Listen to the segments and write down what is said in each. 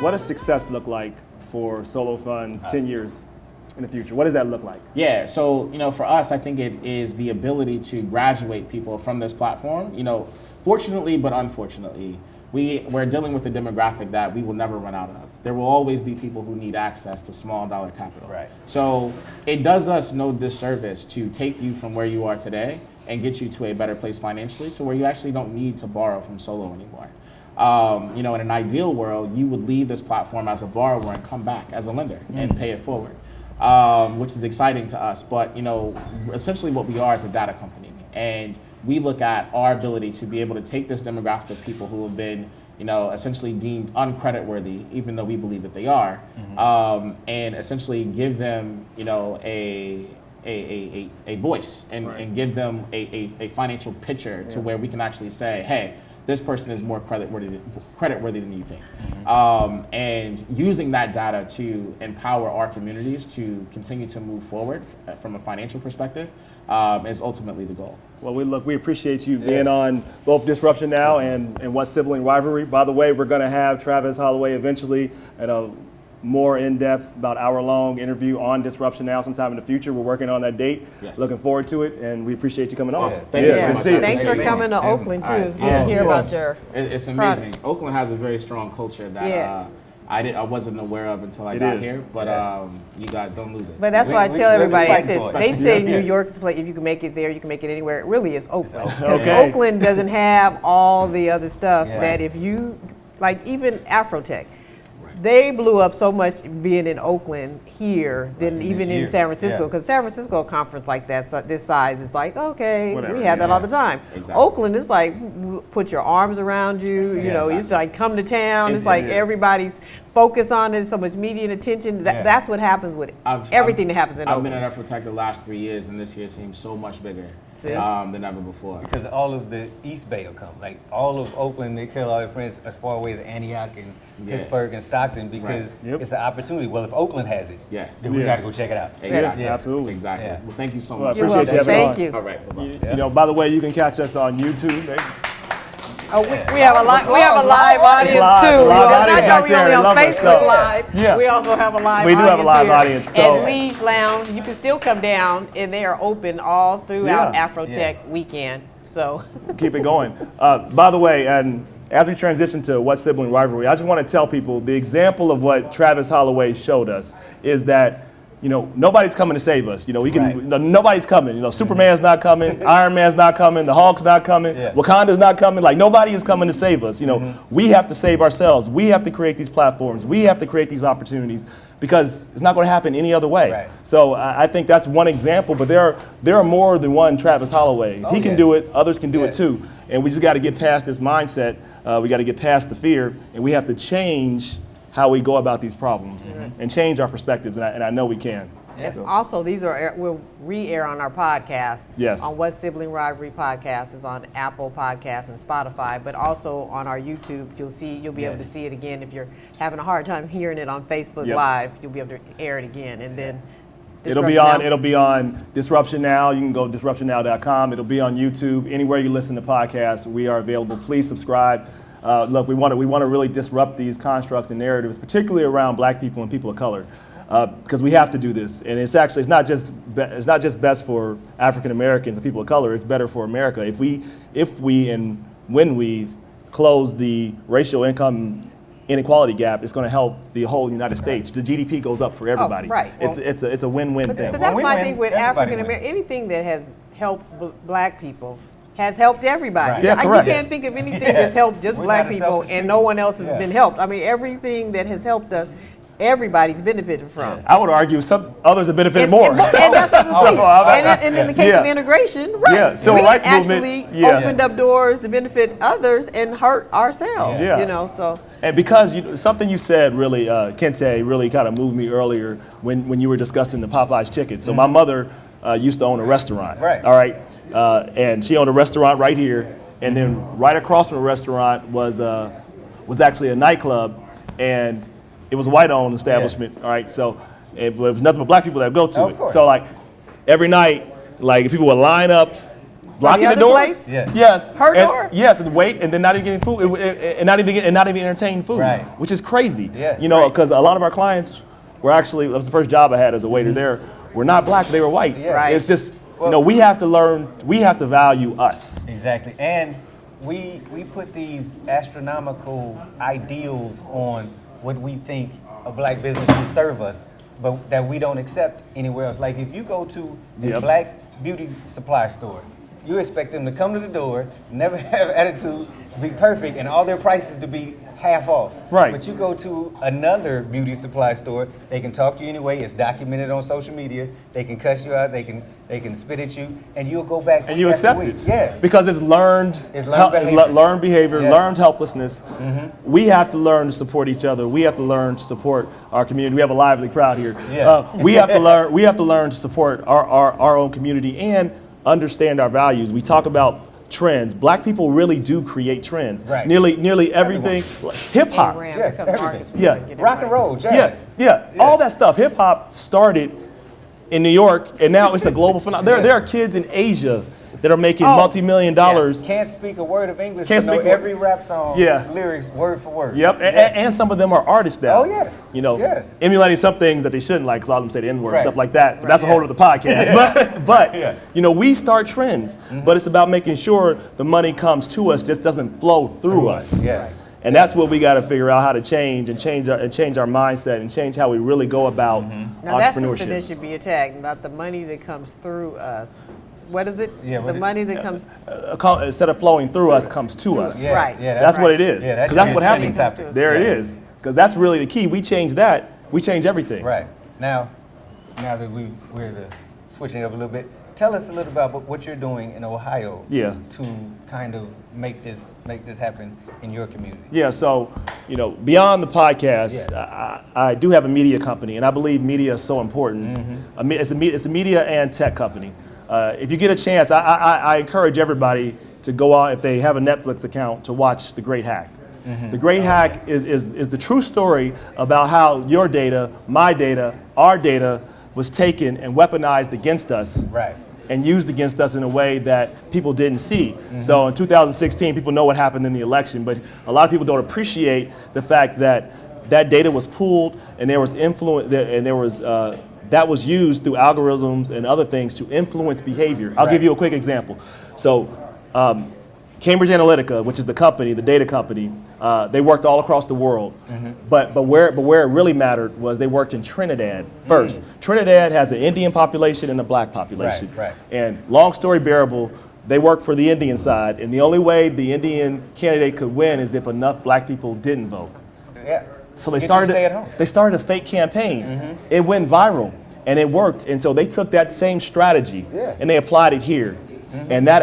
what does success look like for solo funds 10 years in the future? What does that look like? Yeah, so for us, I think it is the ability to graduate people from this platform. Fortunately, but unfortunately, we're dealing with a demographic that we will never run out of. There will always be people who need access to small dollar capital. Right. So it does us no disservice to take you from where you are today and get you to a better place financially, so where you actually don't need to borrow from Solo anymore. In an ideal world, you would leave this platform as a borrower and come back as a lender and pay it forward, which is exciting to us. But essentially what we are is a data company, and we look at our ability to be able to take this demographic of people who have been essentially deemed uncreditworthy, even though we believe that they are, and essentially give them a voice and give them a financial picture to where we can actually say, hey, this person is more creditworthy than you think. And using that data to empower our communities to continue to move forward from a financial perspective is ultimately the goal. Well, we appreciate you being on both Disruption Now and What Sibling Rivalry. By the way, we're going to have Travis Holloway eventually at a more in-depth, about hour-long interview on Disruption Now sometime in the future. We're working on that date. Yes. Looking forward to it, and we appreciate you coming on. Awesome. Thank you so much. Thanks for coming to Oakland, too. It's good to hear about your It's amazing. Oakland has a very strong culture that I wasn't aware of until I got here, but you guys don't lose it. But that's why I tell everybody, they say New York's the place, if you can make it there, you can make it anywhere. It really is Oakland. Because Oakland doesn't have all the other stuff that if you, like even Afrotech, they blew up so much being in Oakland here than even in San Francisco, because San Francisco conference like that, this size is like, okay, we have that all the time. Exactly. Oakland is like, put your arms around you, it's like come to town, it's like everybody's focused on it, so much media and attention. That's what happens with everything that happens in Oakland. I've been at Afrotech the last 3 years, and this year seems so much bigger than ever before. Because all of the East Bay will come. Like all of Oakland, they tell all their friends as far away as Antioch and Pittsburgh and Stockton, because it's an opportunity. Well, if Oakland has it, then we got to go check it out. Exactly. Yeah, absolutely. Exactly. Well, thank you so much. Well, I appreciate you having on. Thank you. All right. By the way, you can catch us on YouTube. Oh, we have a live audience too. Not only on Facebook Live, we also have a live audience. We do have a live audience. At Liege Lounge, you can still come down, and they are open all throughout Afrotech weekend. So keep it going. By the way, and as we transition to What Sibling Rivalry, I just want to tell people the example of what Travis Holloway showed us is that nobody's coming to save us. Nobody's coming. Superman's not coming. Iron Man's not coming. The Hulk's not coming. Wakanda's not coming. Like, nobody is coming to save us. We have to save ourselves. We have to create these platforms. We have to create these opportunities, because it's not going to happen any other way. Right. So I think that's one example. But there are more than one Travis Holloway. He can do it. Others can do it too. And we just got to get past this mindset. We got to get past the fear, and we have to change how we go about these problems and change our perspectives, and I know we can. So. Also, we'll re-air on our podcast. Yes. On What Sibling Rivalry podcast is on Apple Podcasts and Spotify, but also on our YouTube. You'll be able to see it again. If you're having a hard time hearing it on Facebook Live, you'll be able to air it again, and then it'll be on Disruption Now. You can go to disruptionnow.com. It'll be on YouTube. Anywhere you listen to podcasts, we are available. Please subscribe. Look, we want to really disrupt these constructs and narratives, particularly around Black people and people of color, because we have to do this. And it's not just best for African Americans and people of color. It's better for America. If we and when we close the racial income inequality gap, it's going to help the whole United States. The GDP goes up for everybody. Right. It's a win-win thing. But that's my thing with African American. Anything that has helped Black people has helped everybody. Right. Yeah, correct. You can't think of anything that's helped just Black people and no one else has been helped. I mean, everything that has helped us, everybody's benefited from. I would argue some others have benefited more. And that's what I'm saying. And in the case of integration, civil rights actually movement opened up doors to benefit others and hurt ourselves. So. And because something you said really, Kente, really kind of moved me earlier when you were discussing the Popeye's chicken. So my mother used to own a restaurant. Right. All right. And she owned a restaurant right here, and then right across from the restaurant was actually a nightclub, and it was a white-owned establishment. All right. So it was nothing but Black people that would go to it. Course. So like every night, like if people would line up blocking the door. Place? Yeah. Yes. Her door. Yes, and wait, and then not even getting food, and not even entertaining food, Right. which is crazy. Yeah. You know, because a lot of our clients were actually, that was the first job I had as a waiter there. Were not black, they were white. Yeah. Right. It's just, we have to learn. We have to value us. Exactly, and we put these astronomical ideals on what we think a black business should serve us, but that we don't accept anywhere else. Like if you go to a black beauty supply store, you expect them to come to the door, never have attitude, be perfect, and all their prices to be half off. Right. But you go to another beauty supply store, they can talk to you anyway, it's documented on social media, they can cuss you out, they can spit at you, and you'll go back And you accept it. Yeah. Because it's learned behavior, Yeah. learned helplessness. We have to learn to support each other. We have to learn to support our community. We have a lively crowd here. Yeah. We have to learn to support our own community and understand our values. We talk about trends. Black people really do create trends. Right. Nearly everything. Hip hop. Yes, everything. Yeah. Rock and roll, jazz. Yeah. All that stuff. Hip hop started in New York, and now it's a global phenomenon. There are kids in Asia that are making multi-million dollars. Can't speak a word of English, Can't but know speak every rap song Yeah. lyrics word for word. Yep, and some of them are artists now. Oh, yes. You know, Yes. emulating some things that they shouldn't like, because a lot of them say the N-word, Right. stuff like that. But Right, that's a whole other podcast. But Yeah. you know, we start trends, but it's about making sure the money comes to us, just doesn't flow through us. Yeah. And that's what we got to figure out how to change our mindset and change how we really go about Now that's something entrepreneurship. that should be attacked, not the money that comes through us. What is it? Yeah, the money that comes Instead of flowing through us, comes to us. Yeah, Right. yeah, That's what right. it is. Yeah, that's 'Cause that's what your happens. trending topic. There it Yeah. is. Because that's really the key. We change that, we change everything. Right. Now that we're switching up a little bit, tell us a little about what you're doing in Ohio to kind of make this happen in your community. Yeah, so, you know, beyond the podcast, I do have a media company, and I believe media is so important. It's a media and tech company. If you get a chance, I encourage everybody to go out, if they have a Netflix account, to watch The Great Hack. The Great Hack is the true story about how your data, my data, our data was taken and weaponized against us. Right. And used against us in a way that people didn't see. So in 2016, people know what happened in the election, but a lot of people don't appreciate the fact that that data was pooled and there was influence, and there was that was used through algorithms and other things to influence behavior. I'll give you a quick example. So Cambridge Analytica, which is the company, the data company, they worked all across the world. But where it really mattered was they worked in Trinidad first. Trinidad has an Indian population and a black population. Right. And long story bearable, they worked for the Indian side, and the only way the Indian candidate could win is if enough black people didn't vote. Yeah. So they Get you to stay at started. home. They started a fake campaign. It went viral, and it worked. And so they took that same strategy and they applied it here, and that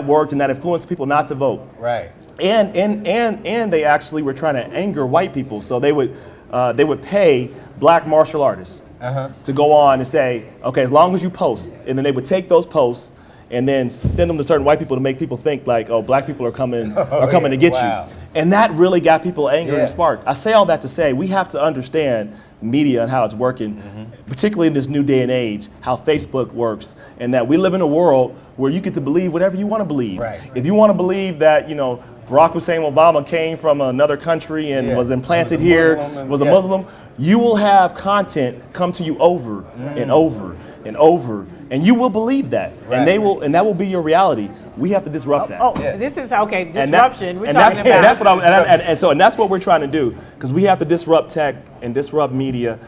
worked, and that influenced people not to vote. Right. And they actually were trying to anger white people. So they would pay black martial artists to go on and say, okay, as long as you post, and then they would take those posts and then send them to certain white people to make people think like, oh, black people are coming to get you. And that really got people angry and sparked. I say all that to say we have to understand media and how it's working, particularly in this new day and age, how Facebook works, and that we live in a world where you get to believe whatever you want to believe. Right. If you want to believe that, you know, Barack Hussein Obama came from another country and was implanted here, was a Muslim, you will have content come to you over and over and over, and you will believe that, and that will be your reality. We have to disrupt that. This is okay. Disruption. We're talking about. And that's what we're trying to do, because we have to disrupt tech and disrupt media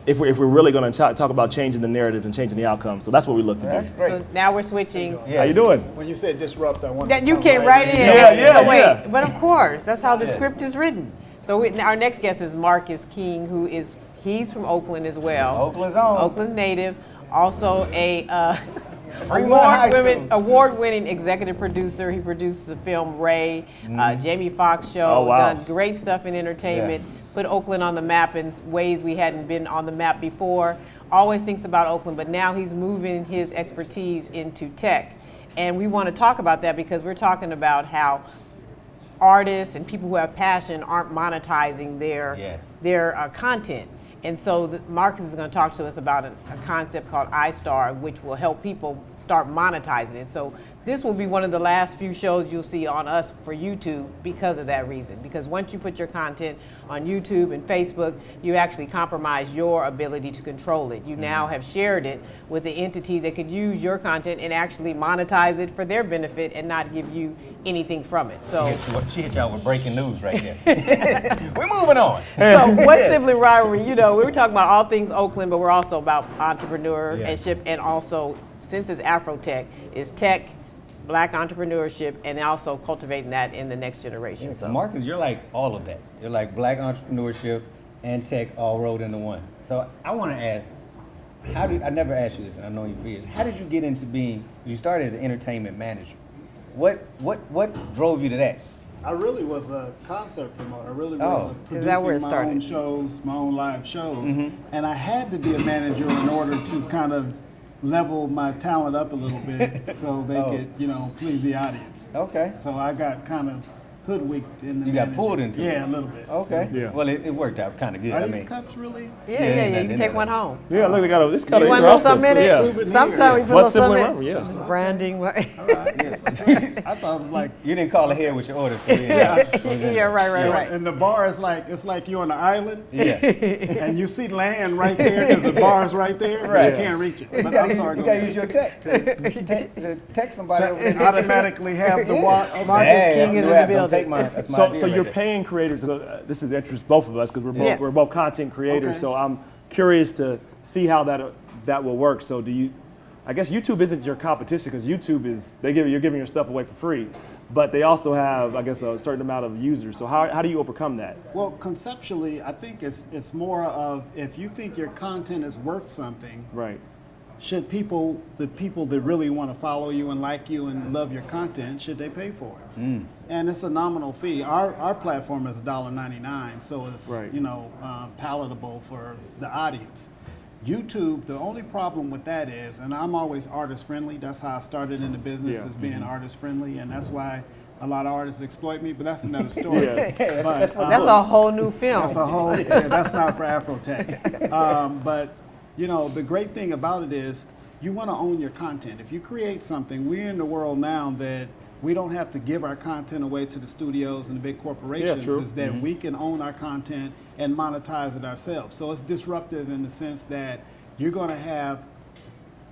if we're really going to talk about changing the narratives and changing the outcomes. So that's what we look to do. That's great. So now we're switching. How you doing? When you said disrupt, I want That you came right in. Yeah. But of course, that's how the script is written. So our next guest is Marcus King, he's from Oakland as well. Oakland's own. Oakland native, also a Fremont award-winning executive producer. He produced the film Ray, Jamie Foxx Show, done great stuff in entertainment, put Oakland on the map in ways we hadn't been on the map before. Always thinks about Oakland, but now he's moving his expertise into tech. And we want to talk about that because we're talking about how artists and people who have passion aren't monetizing their content. And so Marcus is going to talk to us about a concept called iStar, which will help people start monetizing it. So this will be one of the last few shows you'll see on us for YouTube because of that reason. Because once you put your content on YouTube and Facebook, you actually compromise your ability to control it. You now have shared it with the entity that could use your content and actually monetize it for their benefit and not give you anything from it. So she hit y'all with breaking news right there. We're moving on. So what's Sibling Rivalry? You know, we were talking about all things Oakland, but we're also about entrepreneurship and also, since it's Afrotech, is tech, Black entrepreneurship, and also cultivating that in the next generation. Yeah, so Marcus, you're like all of that. You're like Black entrepreneurship and tech all rolled into one. So I want to ask, I never asked you this, and I know you for years. How did you get into you started as an entertainment manager. What drove you to that? I really was a concert promoter. I really was producing my own shows, my own live shows. And I had to be a manager in order to kind of level my talent up a little bit so they could, please the audience. Okay. So I got kind of hoodwinked in the You got pulled into it? Yeah, a little bit. Okay. Yeah. Well, it worked out kind of good. Are these cups really? Yeah. You can take one home. Yeah, look, they got this kind You of want a little something in it? Yeah. Sometimes we put a What's little Sibling something in Rivalry? it. Yeah. Just branding. All right, yes. I thought it was like, You didn't call ahead with your order. So Yeah, right. and the bar is like, it's like you're on an island. Yeah. And you see land right there because the bar is right there, but Right. you can't reach it. You But gotta, I'm sorry, you go gotta ahead. use your tech to text somebody over And there. automatically have the water. Marcus King is in the building. Take my, that's my So idea you're right paying creators. This is interests both of us because we're both content creators. Okay. So I'm curious to see how that will work. So I guess YouTube isn't your competition because YouTube is you're giving your stuff away for free, but they also have, I guess, a certain amount of users. So how do you overcome that? Well, conceptually, I think it's more of if you think your content is worth something, Right. should the people that really want to follow you and like you and love your content, should they pay for it? And it's a nominal fee. Our platform is $1.99, so it's Right. palatable for the audience. YouTube, the only problem with that is, and I'm always artist friendly. That's how I started in the business, Yeah. as being artist friendly, and that's why a lot of artists exploit me. But that's another story. Yeah. that's for That's a whole new film. That's a whole. That's not for Afrotech. But the great thing about it is you want to own your content. If you create something, we're in the world now that we don't have to give our content away to the studios and the big corporations. true. Is that we can own our content and monetize it ourselves. So it's disruptive in the sense that you're going to have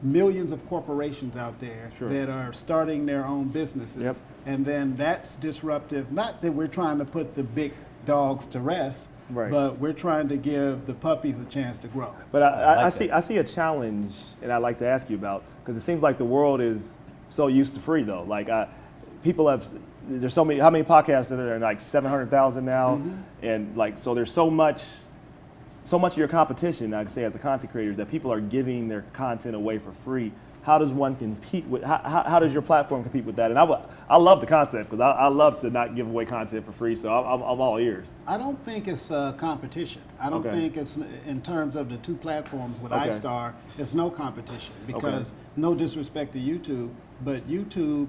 millions of corporations out there that are starting their own businesses. Yep. And then that's disruptive. Not that we're trying to put the big dogs to rest, Right. but we're trying to give the puppies a chance to grow. But I like see a challenge, and I'd like to ask you about, because it seems like the world is so used to free though. Like people have, there's so many. How many podcasts are there? Like 700,000 now, and like so there's so much of your competition. I can say as a content creator that people are giving their content away for free. How does one compete with? How does your platform compete with that? And I love the concept because I love to not give away content for free. So I'm all ears. I don't think it's a competition. I don't think it's, in terms of the two platforms with iStar, it's no competition because no disrespect to YouTube, but YouTube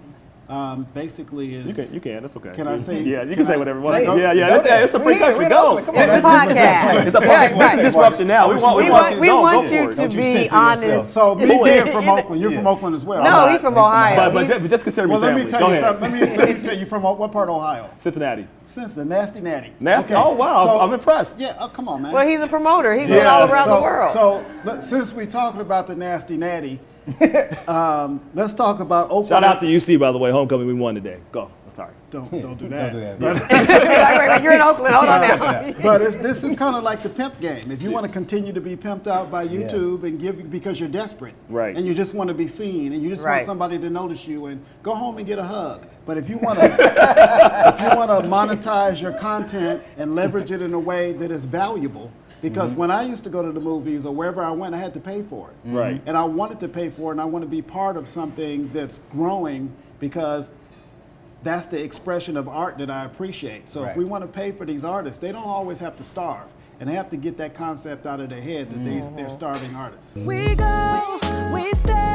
basically is. You can. That's okay. Can I say? Yeah, you can say whatever you want. Say it. Yeah. It's a free country. Go. Come on, It's a podcast. It's a disruption now. We want you to to be honest. So me being from Oakland, you're from Oakland as well. No, he's from Ohio. But just consider me Well, let family. me tell Go you ahead. something. Let me tell you from what part of Ohio? Cincinnati. Since the Nasty Natty. Nasty? Oh, wow. I'm impressed. Yeah. Oh, come on, man. Well, he's a promoter. He's been all around the world. So since we're talking about the Nasty Natty, let's talk about Oakland. Shout out to UC, by the way. Homecoming, we won today. Go. Sorry. Don't do that. Don't do that. Right, you're in Oakland. Hold on now. But this is kind of like the pimp game. If you want to continue to be pimped out by YouTube and give because you're desperate, Right. and you just want to be seen, and you just Right. want somebody to notice you, and go home and get a hug. But if you want to, monetize your content and leverage it in a way that is valuable, because when I used to go to the movies or wherever I went, I had to pay for it, Right. and I wanted to pay for it, and I want to be part of something that's growing because that's the expression of art that I appreciate. So if we want to pay for these artists, they don't always have to starve. And they have to get that concept out of their head that they're starving artists. We go, we stay.